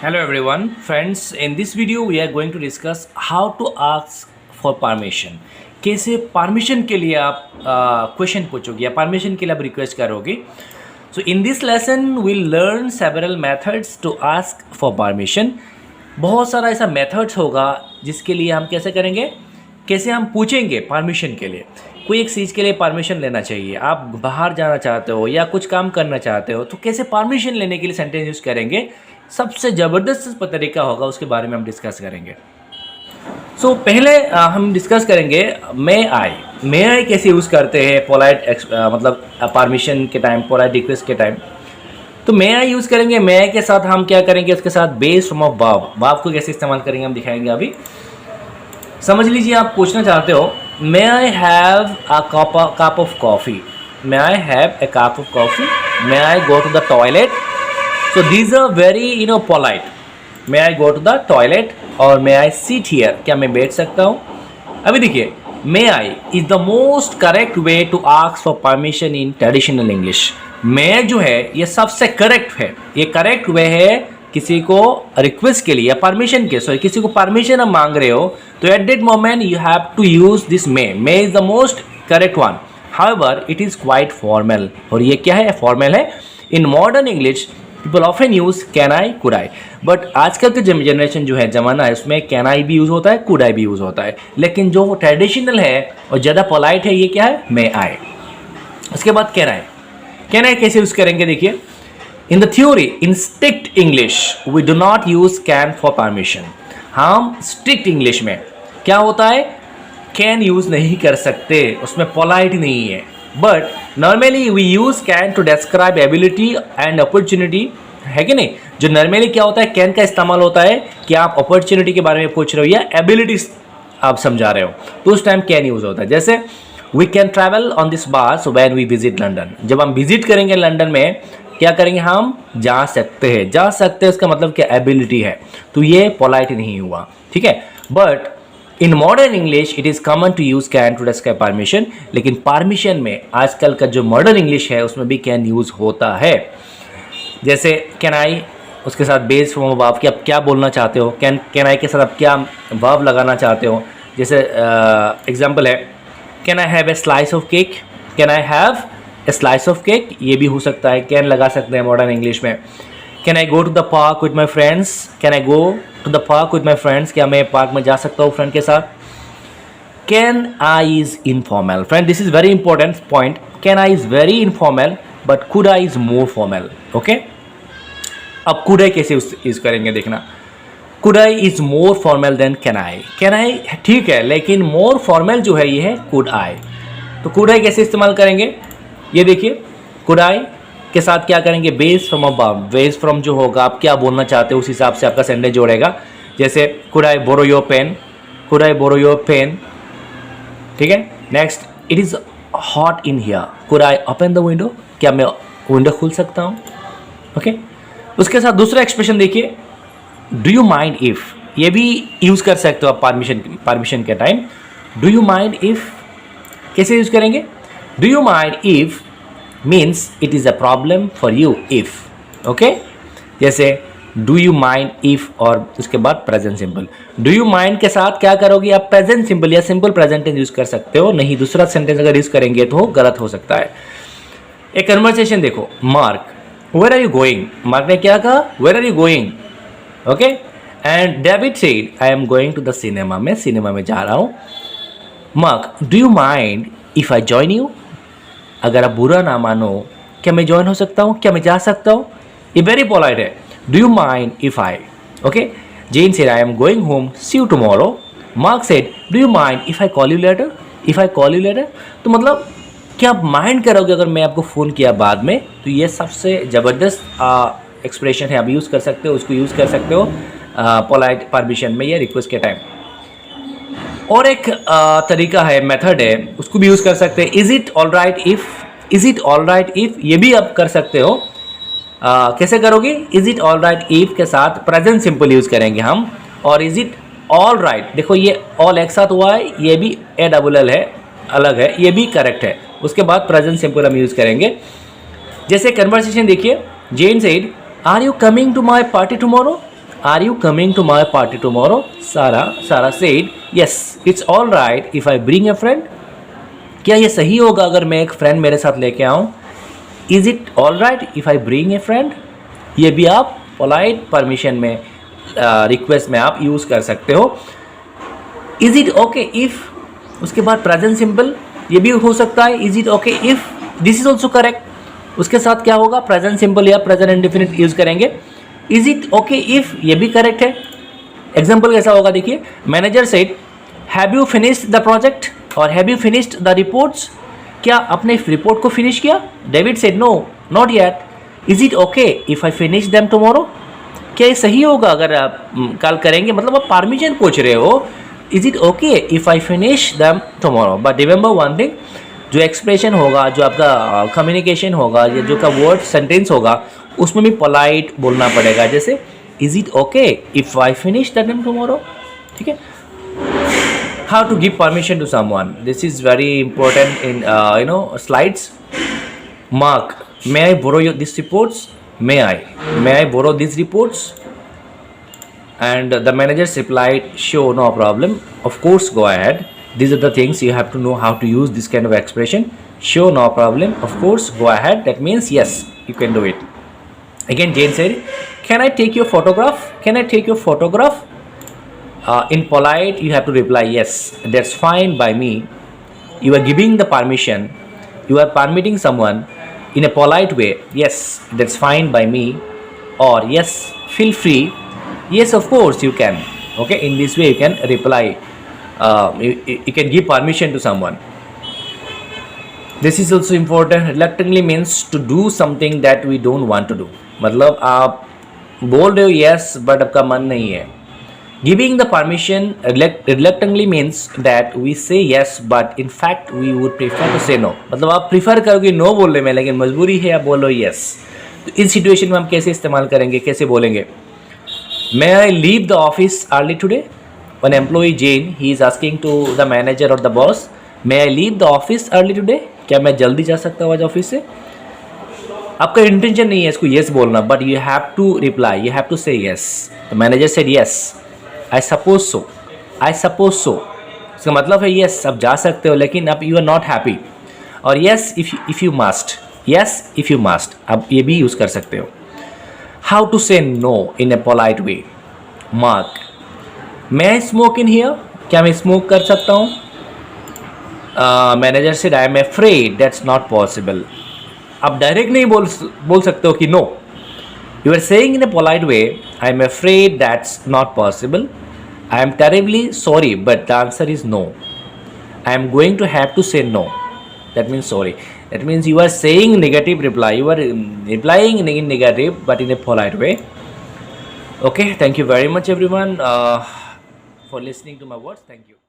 Hello everyone, friends. In this video, we are going to discuss how to ask for permission. कैसे permission के लिए आप question पूछोगे या परमिशन के लिए आप रिक्वेस्ट करोगे. So in this lesson, we'll learn several methods to ask for permission. बहुत सारा ऐसा मेथड्स होगा जिसके लिए हम कैसे करेंगे, कैसे हम पूछेंगे परमिशन के लिए. कोई एक चीज़ के लिए परमिशन लेना चाहिए, आप बाहर जाना चाहते हो या कुछ काम करना चाहते हो, तो कैसे परमिशन लेने के लिए सेंटेंस यूज़ करेंगे. सबसे ज़बरदस्त तरीका होगा, उसके बारे में हम डिस्कस करेंगे. सो पहले हम डिस्कस करेंगे मे आई कैसे यूज़ करते हैं पोलाइट मतलब परमिशन के टाइम, पोलाइट रिक्वेस्ट के टाइम. तो मे आई यूज़ करेंगे. मे आई के साथ हम क्या करेंगे, उसके साथ बेस फॉर्म ऑफ वर्ब को कैसे इस्तेमाल करेंगे हम दिखाएंगे. अभी समझ लीजिए, आप पूछना चाहते हो may I have a cup of coffee, may I have a cup of coffee, may I go to the toilet. So these are very polite. May I go to the toilet और may I sit here? क्या मैं बैठ सकता हूँ. अभी देखिए, may I is the most correct way to ask for permission in traditional English. may जो है ये सबसे करेक्ट है, ये करेक्ट वे है किसी को रिक्वेस्ट के लिए या परमिशन के, सॉरी किसी को परमिशन आप मांग रहे हो, तो at that moment you have to use this may is the most correct one. However it is quite formal, और ये क्या है, फॉर्मल है. In modern English people often use can I, could I, but आजकल के generation जो है, जमाना है, उसमें कैन आई भी यूज़ होता है, कुड आई भी यूज़ होता है. लेकिन जो ट्रेडिशनल है और ज़्यादा पोलाइट है, ये क्या है, मे आई. उसके बाद कैन आई कैसे यूज़ करेंगे. देखिए, in the theory in strict English we do not use can for permission. हम स्ट्रिक्ट इंग्लिश में क्या होता है, कैन यूज़ नहीं कर सकते, उसमें पोलाइट नहीं है. But normally we use can to describe ability and opportunity, है कि नहीं. जो नॉर्मली क्या होता है, कैन का इस्तेमाल होता है कि आप अपॉर्चुनिटी के बारे में पूछ रहे हो या एबिलिटीज आप समझा रहे हो, तो उस टाइम कैन यूज़ होता है. जैसे we can travel on this bus when we visit London. जब हम विजिट करेंगे लंदन में, क्या करेंगे, हम जा सकते हैं. जा सकते हैं उसका मतलब क्या, एबिलिटी है, तो ये पोलाइट नहीं हुआ, ठीक है. But in modern English it is common to use can to describe permission. लेकिन परमिशन में आजकल का जो मॉडर्न इंग्लिश है उसमें भी कैन यूज़ होता है. जैसे कैन आई, उसके साथ बेस फॉर्म ऑफ वर्ब कि आप क्या बोलना चाहते हो. कैन आई के साथ आप क्या वर्ब लगाना चाहते हो. जैसे एग्जांपल है, can I have a slice of cake, can I have a slice of cake, ये भी हो सकता है, कैन लगा सकते हैं मॉडर्न इंग्लिश में. Can I go to the park with my friends, can I go to the park with my friends, क्या मैं पार्क में जा सकता हूँ फ्रेंड के साथ. Can I is informal. Friend, this is very important point. Can I is very informal but could I is more formal. Okay, अब could I कैसे यूज करेंगे, देखना. Could I is more formal than can I. Can I ठीक है, लेकिन मोर formal जो है ये है कुड आई. तो कुड आई कैसे इस्तेमाल करेंगे, ये देखिए. कुड आई के साथ क्या करेंगे, base from of verb. Base from जो होगा, आप क्या बोलना चाहते हो उस हिसाब से आपका सेंटेंस जोड़ेगा. जैसे could I borrow your pen, could I borrow your pen, ठीक है. Next, it is hot in here, could I open the window, क्या मैं विंडो खोल सकता हूँ. ओके, उसके साथ दूसरा एक्सप्रेशन देखिए, डू यू माइंड इफ़, ये भी यूज़ कर सकते हो आप परमिशन के time. Do you mind if कैसे यूज़ करेंगे, do you mind if means it is a problem for you if. okay, जैसे do you mind if और उसके बाद present simple. do you mind के साथ क्या करोगे आप, present simple या simple present tense यूज कर सकते हो, नहीं दूसरा सेंटेंस अगर यूज करेंगे तो गलत हो सकता है. एक कन्वर्सेशन देखो, mark where are you going, mark ने क्या कहा, where are you going. okay, and David said I am going to the cinema, मैं सिनेमा में जा रहा हूँ. Mark, do you mind if I join you, अगर आप बुरा ना मानो, क्या मैं ज्वाइन हो सकता हूँ, क्या मैं जा सकता हूँ. ये वेरी पोलाइट है. Do you mind if I. Okay, Jane said I am going home, see you tomorrow. Mark said do you mind if I call you later, if I call you later. तो मतलब क्या आप mind करोगे अगर मैं आपको phone किया बाद में. तो ये सबसे ज़बरदस्त एक्सप्रेशन है, आप यूज़ कर सकते हो, उसको यूज़ कर सकते हो पोलाइट परमिशन में या रिक्वेस्ट के टाइम. और एक तरीका है, मेथड है, उसको भी यूज़ कर सकते हैं. Is it all right if, is it all right if, ये भी आप कर सकते हो. कैसे करोगे, is it all right if के साथ प्रेजेंट सिंपल यूज़ करेंगे हम. और इज़ इट ऑल राइट, देखो ये ऑल एक साथ हुआ है, ये भी ए डबल एल है, अलग है, ये भी करेक्ट है. उसके बाद प्रेजेंट सिंपल हम यूज़ करेंगे. जैसे कन्वर्सेशन देखिए, Jane said are you coming to my party tomorrow, Are you coming to my party tomorrow? Sarah said, yes, it's all right if I bring a friend. क्या ये सही होगा अगर मैं एक फ्रेंड मेरे साथ लेके आऊँ? Is it all right if I bring a friend? ये भी आप पोलाइट परमिशन में रिक्वेस्ट में आप यूज़ कर सकते हो. Is it okay if, उसके बाद प्रेजेंट सिंपल ये भी हो सकता है. Is it okay if, this is also correct. उसके साथ क्या होगा, प्रेजेंट सिंपल या प्रेजेंट इंडेफिनिट यूज़ करेंगे. इज इट ओके इफ, ये भी करेक्ट है. एग्जाम्पल कैसा होगा देखिए, manager said have you finished the project और have you finished the reports. क्या आपने रिपोर्ट को फिनिश किया? David said no not yet. Is it okay if I finish them tomorrow. क्या ये सही होगा अगर आप कल करेंगे, मतलब आप परमिशन पूछ रहे हो. Is it okay if I finish them tomorrow. But remember one thing, जो एक्सप्रेशन होगा, जो आपका कम्युनिकेशन होगा, या जो का वर्ड सेंटेंस होगा, उसमें भी पोलाइट बोलना पड़ेगा. जैसे is it okay if I finish that them tomorrow. ठीक है. How to give permission to someone, this is very important in slides. Mark, may I borrow this reports. May I borrow this reports. And the manager replied, sure, no problem, of course, go ahead. These are the things you have to know how to use this kind of expression. Sure, no problem, of course, go ahead. That means yes, you can do it. Again, Jane said, can I take your photograph? Can I take your photograph? In polite, you have to reply, yes, that's fine by me. You are giving the permission. You are permitting someone in a polite way. Yes, that's fine by me. Or yes, feel free. Yes, of course, you can. Okay, in this way you can reply. You can give permission to someone. This is also important. Reluctantly means to do something that we don't want to do. मतलब आप बोल रहे हो yes, but आपका मन नहीं है. Giving the permission reluctantly means that we say yes, but in fact we would prefer to say no. मतलब आप prefer करोगे no बोलने में, लेकिन मजबूरी है आप बोलो yes. तो इस सिचुएशन में हम कैसे इस्तेमाल करेंगे, कैसे बोलेंगे? May I leave the office early today? One employee Jane, he is asking to the manager or the boss, may I leave the office early today? क्या मैं जल्दी जा सकता हूँ आज ऑफिस से? आपका इंटेंशन नहीं है इसको yes बोलना, but you have to reply, you have to say yes. The manager said yes, I suppose so, I suppose so. इसका मतलब है yes, आप जा सकते हो, लेकिन अब you are not happy. और yes if you must, yes if you must, आप ये भी यूज़ कर सकते हो. How to say no in a polite way. Mark, may I smoke in here? क्या मैं स्मोक कर सकता हूँ? Manager said, I am afraid that's not possible. आप डायरेक्ट नहीं बोल सकते हो कि no. You are saying in a polite way, I am afraid that's not possible. I am terribly sorry, but the answer is no. I am going to have to say no. That means sorry. That means you are saying negative reply. You are replying in negative, but in a polite way. Okay. Thank you very much, everyone, for listening to my words. Thank you.